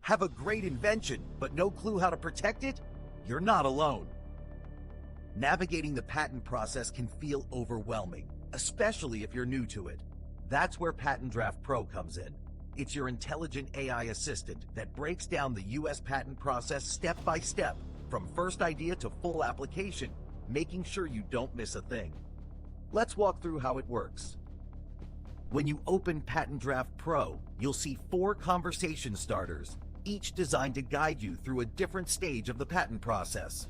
Have a great invention, but no clue how to protect it? You're not alone. Navigating the patent process can feel overwhelming, especially if you're new to it. That's where PatentDraft Pro comes in. It's your intelligent AI assistant that breaks down the US patent process step by step, from first idea to full application, making sure you don't miss a thing. Let's walk through how it works. When you open PatentDraft Pro, you'll see 4 conversation starters, each designed to guide you through a different stage of the patent process.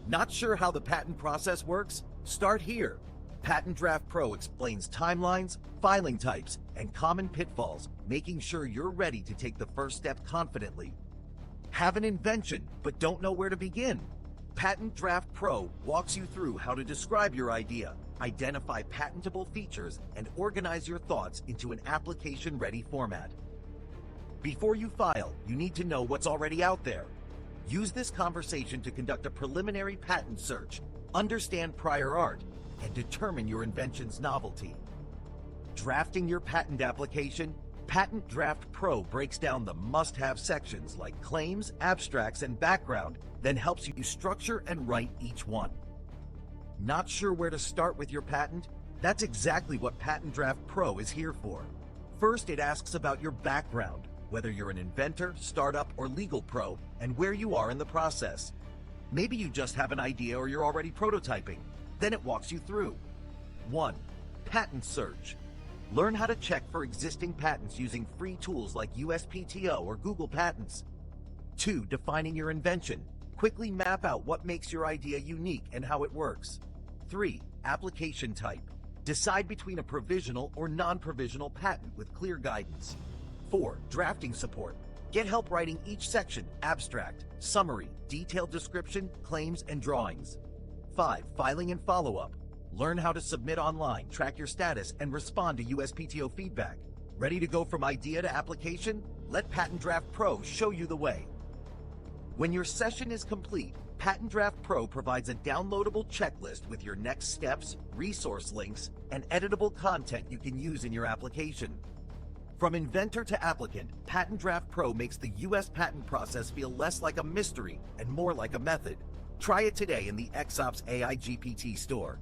Not sure how the patent process works? Start here. PatentDraft Pro explains timelines, filing types, and common pitfalls, making sure you're ready to take the first step confidently. Have an invention, but don't know where to begin? PatentDraft Pro walks you through how to describe your idea, identify patentable features, and organize your thoughts into an application-ready format. Before you file, you need to know what's already out there. Use this conversation to conduct a preliminary patent search, understand prior art, and determine your invention's novelty. Drafting your patent application, PatentDraft Pro breaks down the must-have sections like claims, abstracts, and background, then helps you structure and write each one. Not sure where to start with your patent? That's exactly what PatentDraft Pro is here for. First, it asks about your background, whether you're an inventor, startup, or legal pro, and where you are in the process. Maybe you just have an idea or you're already prototyping. Then it walks you through. 1. Patent search. Learn how to check for existing patents using free tools like USPTO or Google Patents. 2. Defining your invention. Quickly map out what makes your idea unique and how it works. 3. Application type. Decide between a provisional or non-provisional patent with clear guidance. 4. Drafting support. Get help writing each section, abstract, summary, detailed description, claims, and drawings. 5. Filing and follow-up. Learn how to submit online, track your status, and respond to USPTO feedback. Ready to go from idea to application? Let PatentDraft Pro show you the way. When your session is complete, PatentDraft Pro provides a downloadable checklist with your next steps, resource links, and editable content you can use in your application. From inventor to applicant, PatentDraft Pro makes the US patent process feel less like a mystery and more like a method. Try it today in the EXOPS AI GPT Store.